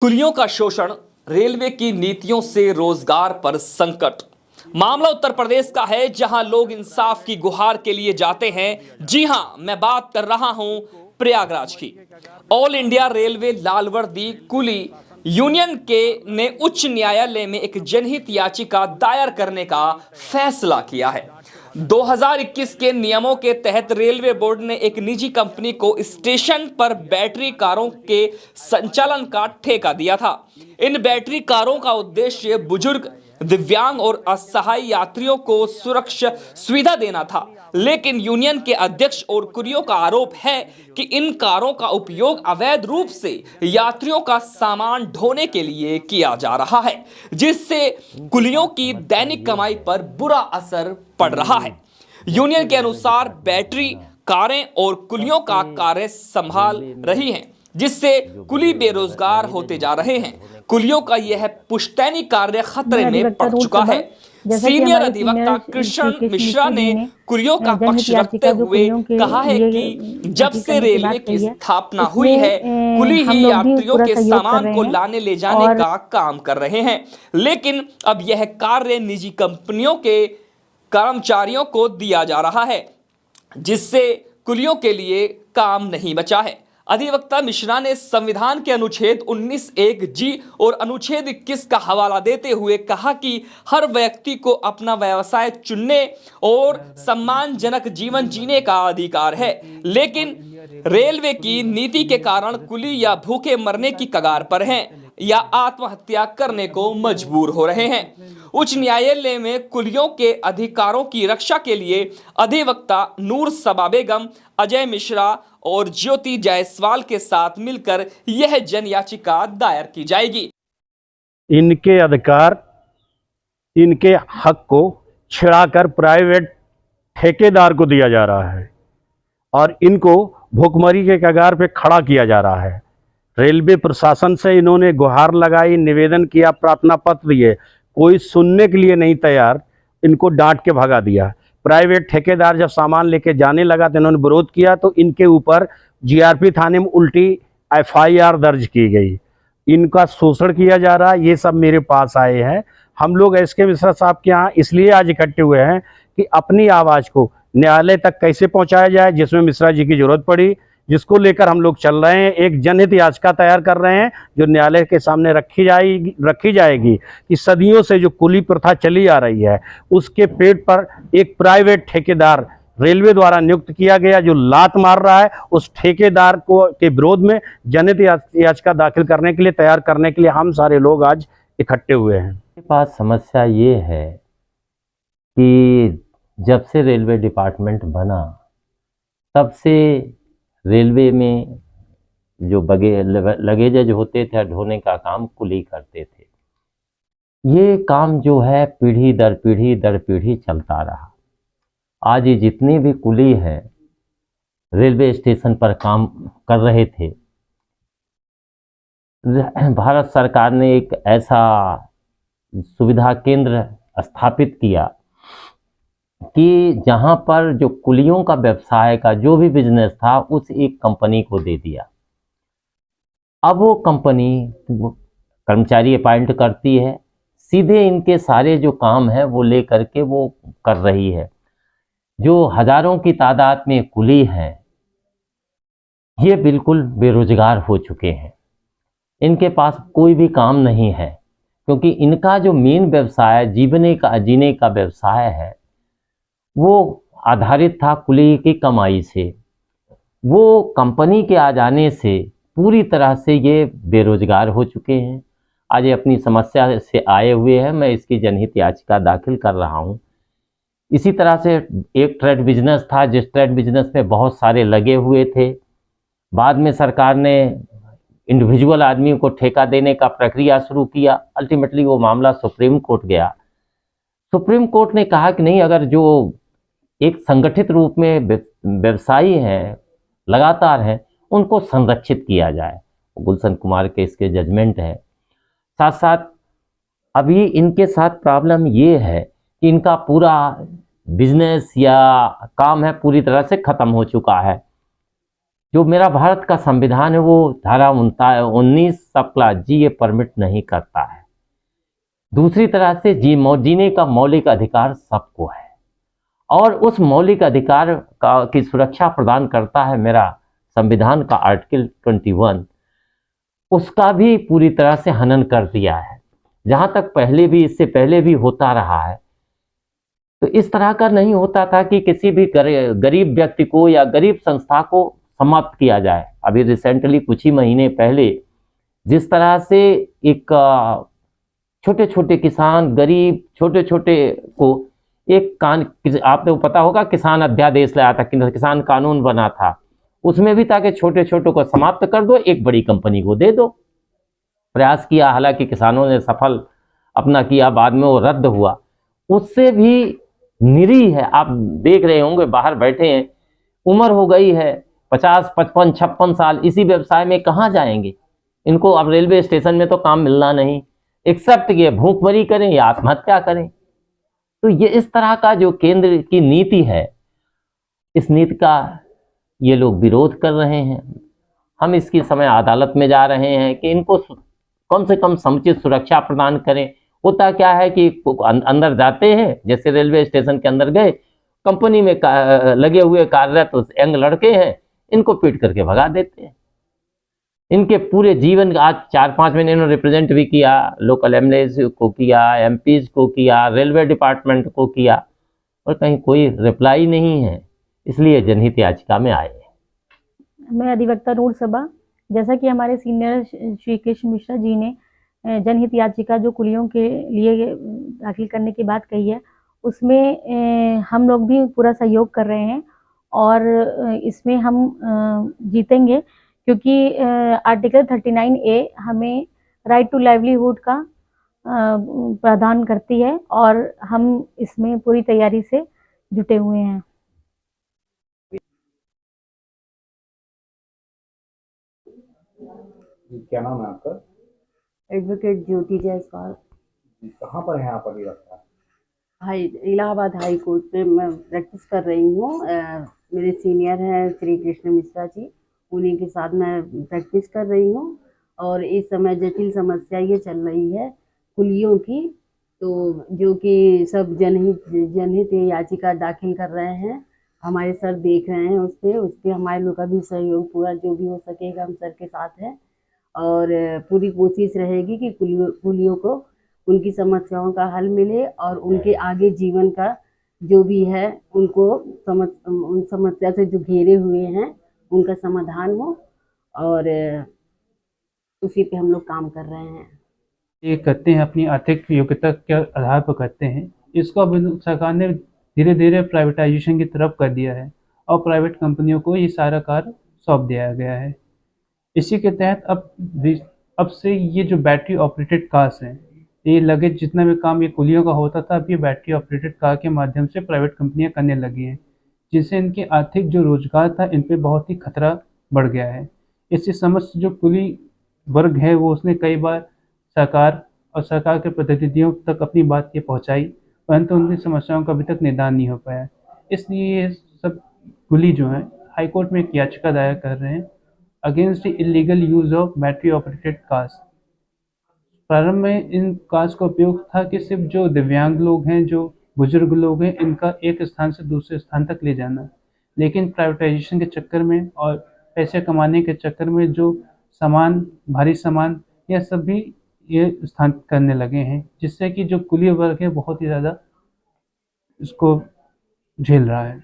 कुलियों का शोषण, रेलवे की नीतियों से रोजगार पर संकट। मामला उत्तर प्रदेश का है, जहां लोग इंसाफ की गुहार के लिए जाते हैं। जी हां, मैं बात कर रहा हूं प्रयागराज की। ऑल इंडिया रेलवे लालवर्दी कुली यूनियन के ने उच्च न्यायालय में एक जनहित याचिका दायर करने का फैसला किया है। 2021 के नियमों के तहत रेलवे बोर्ड ने एक निजी कंपनी को स्टेशन पर बैटरी कारों के संचालन का ठेका दिया था। इन बैटरी कारों का उद्देश्य बुजुर्ग, दिव्यांग और असहाय यात्रियों को सुरक्षा सुविधा देना था। लेकिन यूनियन के अध्यक्ष और कुलियों का आरोप है कि इन कारों का उपयोग अवैध रूप से यात्रियों का सामान ढोने के लिए किया जा रहा है, जिससे कुलियों की दैनिक कमाई पर बुरा असर पड़ रहा है। यूनियन के अनुसार बैटरी कारें और कुलियों का कार्य संभाल रही हैं, जिससे कुली बेरोजगार होते जा रहे हैं। कुलियों का यह पुश्तैनी कार्य खतरे में पड़ चुका है। सीनियर अधिवक्ता कृष्ण मिश्रा ने कुलियों का पक्ष रखते हुए कहा है कि जब से रेलवे की स्थापना हुई है, कुली ही यात्रियों के सामान को लाने ले जाने का काम कर रहे हैं। लेकिन अब यह कार्य निजी कंपनियों के कर्मचारियों को दिया जा रहा है, जिससे कुलियों के लिए काम नहीं बचा है। अधिवक्ता मिश्रा ने संविधान के अनुच्छेद 19(1)(g) और अनुच्छेद 21 का हवाला देते हुए कहा कि हर व्यक्ति को अपना व्यवसाय चुनने और सम्मानजनक जीवन जीने का अधिकार है। लेकिन रेलवे की नीति के कारण कुली या भूखे मरने की कगार पर हैं या आत्महत्या करने को मजबूर हो रहे हैं। उच्च न्यायालय में कुलियों के अधिकारों की रक्षा के लिए अधिवक्ता नूर सबा बेगम, अजय मिश्रा और ज्योति जायसवाल के साथ मिलकर यह जन याचिका दायर की जाएगी। इनके अधिकार, इनके हक को छिड़ाकर प्राइवेट ठेकेदार को दिया जा रहा है और इनको भूखमरी के कगार पे खड़ा किया जा रहा है। रेलवे प्रशासन से इन्होंने गुहार लगाई, निवेदन किया, प्रार्थना पत्र दिए, कोई सुनने के लिए नहीं तैयार, इनको डांट के भगा दिया। प्राइवेट ठेकेदार जब सामान लेके जाने लगा तो इन्होंने विरोध किया, तो इनके ऊपर जीआरपी थाने में उल्टी एफआईआर दर्ज की गई। इनका शोषण किया जा रहा है। ये सब मेरे पास आए हैं। हम लोग एसके मिश्रा साहब के यहाँ इसलिए आज इकट्ठे हुए हैं कि अपनी आवाज़ को न्यायालय तक कैसे पहुँचाया जाए, जिसमें मिश्रा जी की जरूरत पड़ी, जिसको लेकर हम लोग चल रहे हैं। एक जनहित याचिका तैयार कर रहे हैं जो न्यायालय के सामने रखी जाएगी कि सदियों से जो कुली प्रथा चली आ रही है, उसके पेट पर एक प्राइवेट ठेकेदार रेलवे द्वारा नियुक्त किया गया जो लात मार रहा है। उस ठेकेदार को के विरोध में जनहित याचिका दाखिल करने के लिए, तैयार करने के लिए हम सारे लोग आज इकट्ठे हुए हैं। मेरे पास समस्या ये है कि जब से रेलवे डिपार्टमेंट बना, तब से रेलवे में जो लगेज होते थे ढोने का काम कुली करते थे। ये काम जो है पीढ़ी दर पीढ़ी चलता रहा। आज ये जितने भी कुली हैं रेलवे स्टेशन पर काम कर रहे थे, भारत सरकार ने एक ऐसा सुविधा केंद्र स्थापित किया कि जहां पर जो कुलियों का व्यवसाय का जो भी बिजनेस था उस एक कंपनी को दे दिया। अब वो कंपनी कर्मचारी अपॉइंट करती है, सीधे इनके सारे जो काम है वो ले करके वो कर रही है। जो हजारों की तादाद में कुली हैं, ये बिल्कुल बेरोजगार हो चुके हैं। इनके पास कोई भी काम नहीं है, क्योंकि इनका जो मेन व्यवसाय जीने का व्यवसाय है वो आधारित था कुली की कमाई से। वो कंपनी के आ जाने से पूरी तरह से ये बेरोजगार हो चुके हैं। आज ये अपनी समस्या से आए हुए हैं। मैं इसकी जनहित याचिका दाखिल कर रहा हूँ। इसी तरह से एक ट्रेड बिजनेस था, जिस ट्रेड बिजनेस में बहुत सारे लगे हुए थे। बाद में सरकार ने इंडिविजुअल आदमी को ठेका देने का प्रक्रिया शुरू किया। अल्टीमेटली वो मामला सुप्रीम कोर्ट गया। सुप्रीम कोर्ट ने कहा कि नहीं, अगर जो एक संगठित रूप में व्यवसायी हैं, लगातार हैं, उनको संरक्षित किया जाए। गुलशन कुमार के इसके जजमेंट है। साथ साथ अभी इनके साथ प्रॉब्लम ये है कि इनका पूरा बिजनेस या काम है पूरी तरह से ख़त्म हो चुका है। जो मेरा भारत का संविधान है वो धारा 19 सब क्लास जी ये परमिट नहीं करता है। दूसरी तरह से जीने का मौलिक अधिकार सबको है और उस मौलिक अधिकार की सुरक्षा प्रदान करता है मेरा संविधान का आर्टिकल 21। उसका भी पूरी तरह से हनन कर दिया है। जहाँ तक इससे पहले भी होता रहा है, तो इस तरह का नहीं होता था कि किसी भी गरीब व्यक्ति को या गरीब संस्था को समाप्त किया जाए। अभी रिसेंटली कुछ ही महीने पहले जिस तरह से एक छोटे छोटे किसान, गरीब छोटे छोटे को आपने पता होगा किसान अध्यादेश लाया था, किसान कानून बना था, उसमें भी ताकि छोटे छोटों को समाप्त कर दो, एक बड़ी कंपनी को दे दो। प्रयास किया, हालांकि किसानों ने सफल अपना किया, बाद में वो रद्द हुआ। उससे भी निरी है, आप देख रहे होंगे बाहर बैठे हैं, उम्र हो गई है 50, 55, 56 साल, इसी व्यवसाय में कहाँ जाएंगे? इनको अब रेलवे स्टेशन में तो काम मिलना नहीं, एक्सेप्ट ये भूखमरी करें या आत्महत्या करें। तो ये इस तरह का जो केंद्र की नीति है, इस नीति का ये लोग विरोध कर रहे हैं। हम इसकी समय अदालत में जा रहे हैं कि इनको कम से कम समुचित सुरक्षा प्रदान करें। होता क्या है कि अंदर जाते हैं, जैसे रेलवे स्टेशन के अंदर गए, कंपनी में लगे हुए कार्यरत यंग लड़के हैं, इनको पीट करके भगा देते हैं। इनके पूरे जीवन आज 4-5 महीने इन्होंने रिप्रेजेंट भी किया, लोकल एमएलए को किया, एमपीज को किया, रेलवे डिपार्टमेंट को किया, और कहीं कोई रिप्लाई नहीं है। इसलिए जनहित याचिका में आए। मैं अधिवक्ता नूर सबा, जैसा कि हमारे सीनियर श्री कृष्ण मिश्रा जी ने जनहित याचिका जो कुलियों के लिए दाखिल करने की बात कही है, उसमें हम लोग भी पूरा सहयोग कर रहे हैं और इसमें हम जीतेंगे, क्योंकि आर्टिकल 39A हमें राइट टू लाइवलीहुड का प्रावधान करती है और हम इसमें पूरी तैयारी से जुटे हुए हैं। क्या नाम है आपका? एडवोकेट ज्योति जायसवाल। कहाँ पर है आप अभी रखा? इलाहाबाद हाई कोर्ट में मैं प्रैक्टिस कर रही हूँ। मेरे सीनियर हैं श्री कृष्ण मिश्रा जी, उन्हीं के साथ मैं प्रैक्टिस कर रही हूँ। और इस समय जटिल समस्या ये चल रही है कुलियों की, तो जो कि सब जनहित याचिका दाखिल कर रहे हैं। हमारे सर देख रहे हैं, उस पर हमारे लोग का भी सहयोग पूरा जो भी हो सकेगा हम सर के साथ है। और पूरी कोशिश रहेगी कि कुलियों को उनकी समस्याओं का हल मिले और उनके आगे जीवन का जो भी है उनको उन समस्या से जो घेरे हुए हैं उनका समाधान हो, और उसी पे हम लोग काम कर रहे हैं। ये करते हैं अपनी आर्थिक योग्यता के आधार पर करते हैं। इसको अब सरकार ने धीरे धीरे प्राइवेटाइजेशन की तरफ कर दिया है और प्राइवेट कंपनियों को ये सारा कार्य सौंप दिया गया है। इसी के तहत अब से ये जो बैटरी ऑपरेटेड कार्स हैं, ये लगे जितना भी काम ये कुलियों का होता था, अब ये बैटरी ऑपरेटेड कार के माध्यम से प्राइवेट कंपनियां करने लगी हैं, जिससे इनके आर्थिक जो रोजगार था इन पे बहुत ही खतरा बढ़ गया है। इससे समस्त जो कुली वर्ग है वो उसने कई बार सरकार और सरकार के प्रतिनिधियों तक अपनी बात ये पहुंचाई, परंतु उनकी समस्याओं का अभी तक निदान नहीं हो पाया। इसलिए ये सब कुली जो है हाईकोर्ट में एक याचिका दायर कर रहे हैं against illegal use of battery operated cars. प्रारंभ में इन कार्स का उपयोग था कि सिर्फ जो दिव्यांग लोग हैं, जो बुजुर्ग लोग हैं, इनका एक स्थान से दूसरे स्थान तक ले जाना, लेकिन प्राइवेटाइजेशन के चक्कर में और पैसे कमाने के चक्कर में जो सामान, भारी सामान, यह सब भी ये स्थान करने लगे हैं, जिससे कि जो कुली वर्ग है बहुत ही ज़्यादा इसको झेल रहा है।